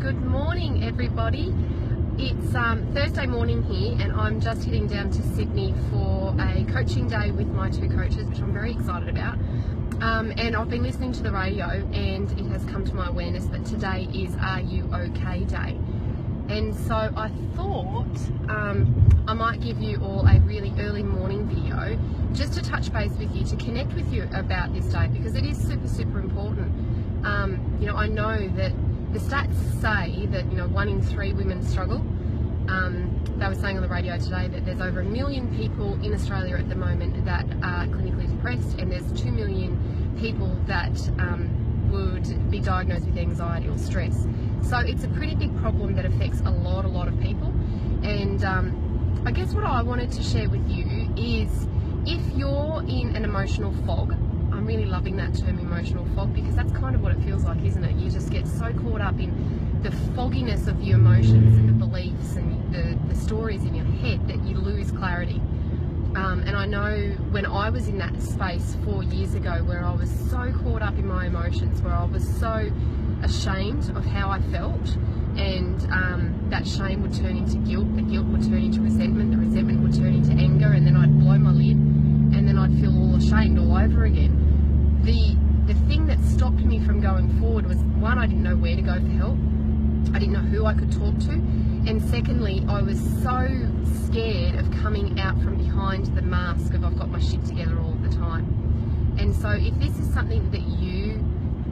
Good morning, everybody. It's Thursday morning here, and I'm just heading down to Sydney for a coaching day with my two coaches, which I'm very excited about. And I've been listening to the radio, and it has come to my awareness that today is Are You OK Day. And so I thought I might give you all a really early morning video just to touch base with you, to connect with you about this day, because it is super important. You know, I know that the stats say that 1 in 3 women struggle. They were saying on the radio today that there's over 1 million people in Australia at the moment that are clinically depressed, and there's 2 million people that would be diagnosed with anxiety or stress. So it's a pretty big problem that affects a lot of people. And I guess what I wanted to share with you is, if you're in an emotional fog, I'm really loving that term, emotional fog, because that's kind of what it feels like, isn't it? You just get so caught up in the fogginess of the emotions and the beliefs and the stories in your head that you lose clarity. And I know when I was in that space 4 years ago, where I was so caught up in my emotions, where I was so ashamed of how I felt, and that shame would turn into guilt, the guilt would turn into resentment, the resentment would turn into anger, and then I'd blow my lid, and then I'd feel all ashamed all over again. The thing that stopped me from going forward was, one, I didn't know where to go for help. I didn't know who I could talk to. And secondly, I was so scared of coming out from behind the mask of I've got my shit together all the time. And so if this is something that you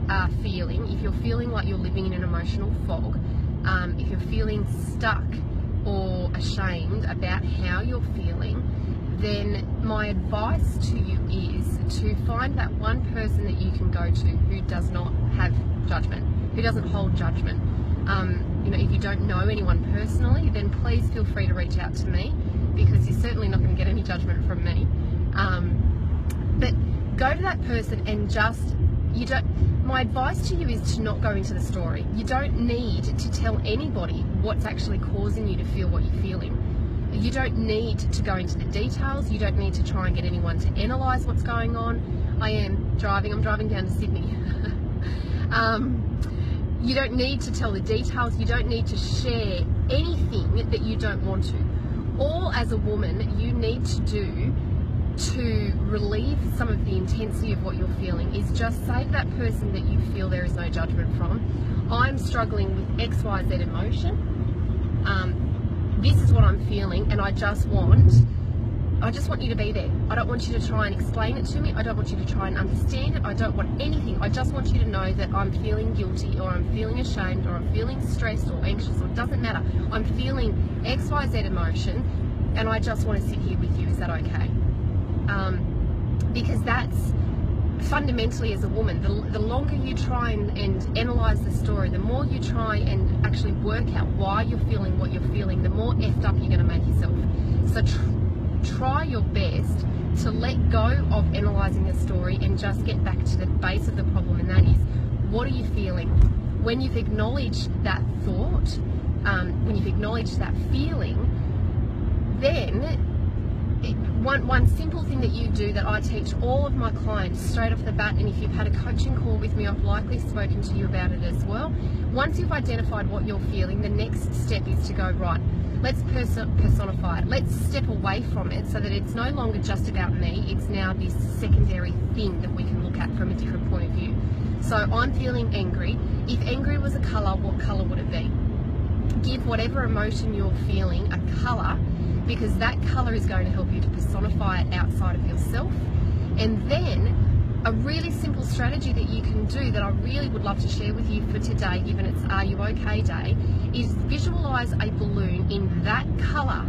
are feeling, if you're feeling like you're living in an emotional fog, if you're feeling stuck or ashamed about how you're feeling, then my advice to you is to find that one person that you can go to who does not have judgment, who doesn't hold judgment. If you don't know anyone personally, then please feel free to reach out to me, because you're certainly not going to get any judgment from me. But go to that person and my advice to you is to not go into the story. You don't need to tell anybody what's actually causing you to feel what you're feeling. You don't need to go into the details. You don't need to try and get anyone to analyse what's going on. I'm driving down to Sydney. You don't need to tell the details. You don't need to share anything that you don't want to. All, as a woman, you need to do to relieve some of the intensity of what you're feeling is just say to that person that you feel there is no judgment from, I'm struggling with XYZ emotion. This is what I'm feeling, and I just want you to be there. I don't want you to try and explain it to me. I don't want you to try and understand it. I don't want anything. I just want you to know that I'm feeling guilty, or I'm feeling ashamed, or I'm feeling stressed or anxious, or it doesn't matter. I'm feeling XYZ emotion, and I just want to sit here with you. Is that okay? Because that's fundamentally, as a woman, the longer you try and analyse the story, the more you try and actually work out why you're feeling what you're feeling, the more effed up you're going to make yourself. So try your best to let go of analysing the story and just get back to the base of the problem, and that is, what are you feeling? When you've acknowledged that thought, when you've acknowledged that feeling, then one simple thing that you do that I teach all of my clients straight off the bat, and if you've had a coaching call with me, I've likely spoken to you about it as well. Once you've identified what you're feeling, the next step is to go, right, let's personify it. Let's step away from it so that it's no longer just about me. It's now this secondary thing that we can look at from a different point of view. So I'm feeling angry. If angry was a colour, what colour would it be? Give whatever emotion you're feeling a colour, because that colour is going to help you to personify it outside of yourself. And then a really simple strategy that you can do that I really would love to share with you for today, given it's Are You OK Day, is visualise a balloon in that colour,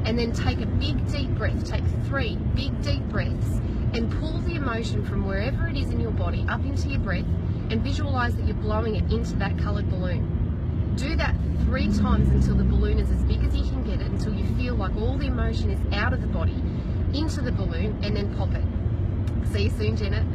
and then take a big deep breath, take 3 big deep breaths, and pull the emotion from wherever it is in your body up into your breath, and visualise that you're blowing it into that coloured balloon. Do that 3 times until the balloon is as big as you can get it, until you feel like all the emotion is out of the body, into the balloon, and then pop it. See you soon, Janet.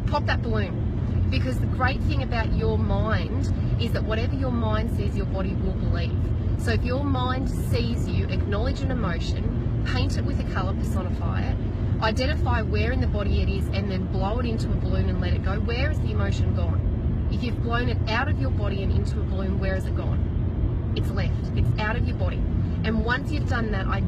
Pop that balloon. Because the great thing about your mind is that whatever your mind sees, your body will believe. So if your mind sees you acknowledge an emotion, paint it with a colour, personify it, identify where in the body it is, and then blow it into a balloon and let it go, where is the emotion gone? If you've blown it out of your body and into a balloon, where has it gone? It's left. It's out of your body. And once you've done that, I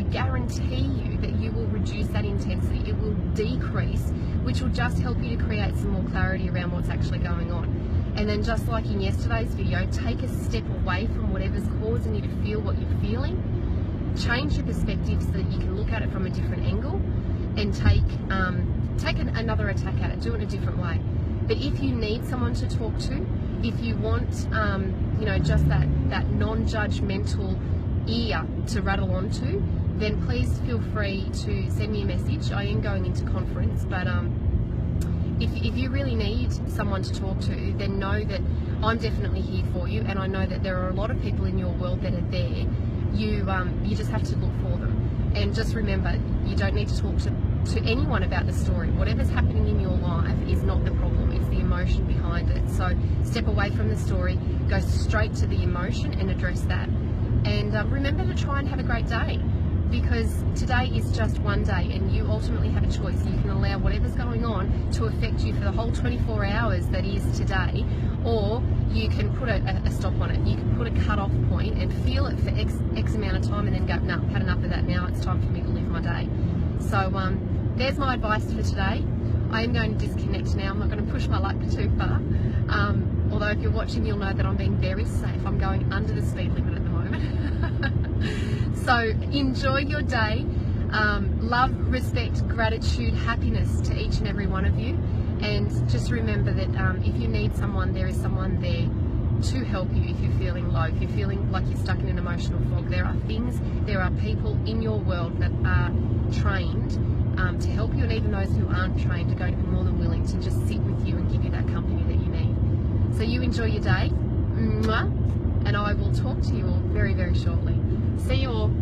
guarantee you that you will reduce that intensity. It will decrease, which will just help you to create some more clarity around what's actually going on. And then, just like in yesterday's video, take a step away from whatever's causing you to feel what you're feeling. Change your perspective so that you can look at it from a different angle and take another attack at it. Do it a different way. But if you need someone to talk to, if you want, just that non-judgmental ear to rattle onto, then please feel free to send me a message. I am going into conference, but if you really need someone to talk to, then know that I'm definitely here for you, and I know that there are a lot of people in your world that are there. You just have to look for them. And just remember, you don't need to talk to anyone about the story. Whatever's happening in your life is not the problem, it's the emotion behind it. So step away from the story, go straight to the emotion and address that. And remember to try and have a great day, because today is just one day and you ultimately have a choice. You can allow whatever's going on to affect you for the whole 24 hours that is today, or you can put a stop on it. You can put a cut-off point and feel it for X amount of time and then go, no, I've had enough of that now, it's time for me to live my day. So there's my advice for today. I am going to disconnect now. I'm not going to push my luck too far. Although if you're watching, you'll know that I'm being very safe. I'm going under the speed limit at the moment. So enjoy your day. Love, respect, gratitude, happiness to each and every one of you. And just remember that if you need someone, there is someone there to help you if you're feeling low, if you're feeling like you're stuck in an emotional fog. There are things, there are people in your world that are trained to help you, and even those who aren't trained are going to be more than willing to just sit with you and give you that company that you need. So you enjoy your day, and I will talk to you all very, very shortly. See you all.